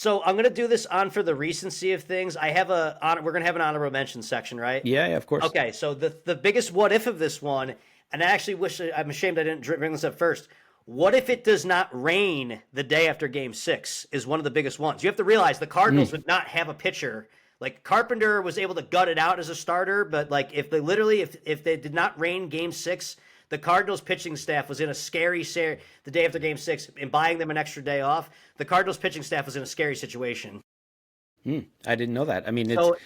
So I'm gonna do this on for the recency of things. We're gonna have an honorable mention section, right? Yeah, yeah, of course. Okay, so the biggest what if of this one, and I actually I'm ashamed I didn't bring this up first. What if it does not rain the day after Game 6? Is one of the biggest ones. You have to realize the Cardinals Mm. would not have a pitcher. Like Carpenter was able to gut it out as a starter, but like if they did not rain Game 6, the Cardinals pitching staff was in a scary the day after Game 6 and buying them an extra day off. The Cardinals pitching staff was in a scary situation. I didn't know that. I mean, So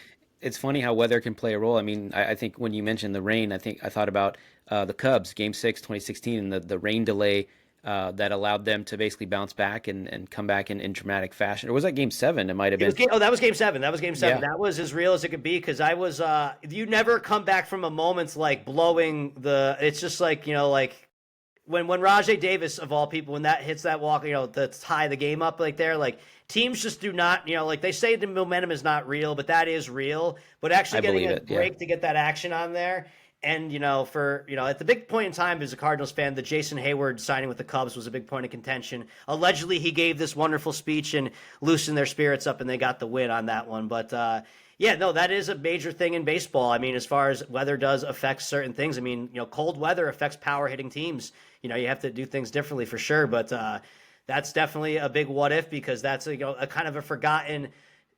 it's funny how weather can play a role. I mean, I think when you mentioned the rain, I thought about the Cubs, Game 6, 2016, and the rain delay that allowed them to basically bounce back and come back in dramatic fashion. Or was that Game 7? It might have been. that was Game 7. That was Game 7. Yeah, That was as real as it could be because I was you never come back from a moment like blowing the. It's just like like when Rajay Davis of all people when that hits that walk to tie the game up like there like teams just do not like they say the momentum is not real but that is real but actually I getting believe a it. Yeah, break to get that action on there and for at the big point in time as a Cardinals fan the Jason Hayward signing with the Cubs was a big point of contention. Allegedly he gave this wonderful speech and loosened their spirits up and they got the win on that one but yeah, no, that is a major thing in baseball. I mean, as far as weather does affect certain things, I mean, cold weather affects power hitting teams. You have to do things differently for sure, but that's definitely a big what if because that's a kind of a forgotten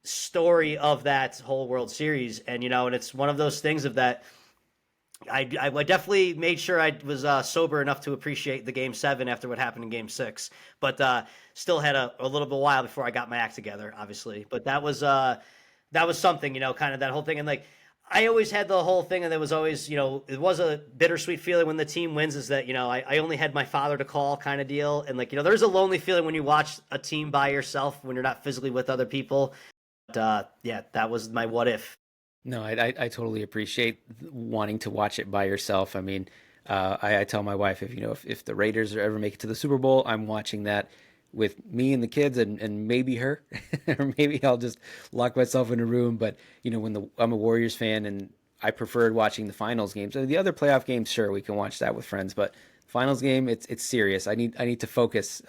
story of that whole World Series, and and it's one of those things of that. I definitely made sure I was sober enough to appreciate the Game 7 after what happened in Game 6, but still had a little bit while before I got my act together, obviously. But that was something, kind of that whole thing. And like, I always had the whole thing, and there was always, it was a bittersweet feeling when the team wins is that, I only had my father to call kind of deal. And like, there's a lonely feeling when you watch a team by yourself when you're not physically with other people. But yeah, that was my what if. no, I totally appreciate wanting to watch it by yourself. I mean, I tell my wife if the Raiders ever make it to the Super Bowl, I'm watching that with me and the kids and maybe her, or maybe I'll just lock myself in a room. But I'm a Warriors fan and I preferred watching the finals games. The other playoff games, sure, we can watch that with friends, but finals game, it's serious. I need to focus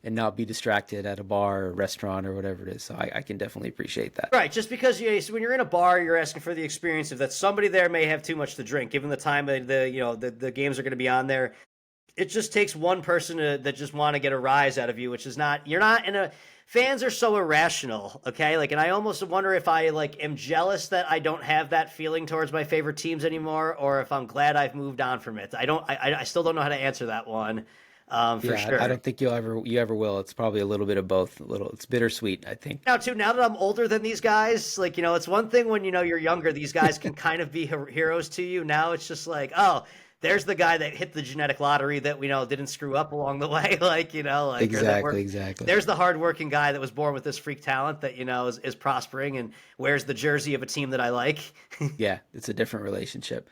and not be distracted at a bar or restaurant or whatever it is. So I can definitely appreciate that. Right, just because so when you're in a bar, you're asking for the experience of that somebody there may have too much to drink, given the time of the games are going to be on there. It just takes one person that just want to get a rise out of you, which is not you're not in a fans are so irrational, okay? Like, and I almost wonder if I like am jealous that I don't have that feeling towards my favorite teams anymore, or if I'm glad I've moved on from it. I still don't know how to answer that one, for Yeah, I sure. don't think you ever will. It's probably a little bit of both. It's bittersweet, I think. Now, too, now that I'm older than these guys, like, it's one thing when, you're younger, these guys can kind of be heroes to you. Now it's just like, oh, there's the guy that hit the genetic lottery that we know didn't screw up along the way. Like, like, or that Exactly, work. exactly. There's the hardworking guy that was born with this freak talent that, is prospering and wears the jersey of a team that I like. Yeah, it's a different relationship.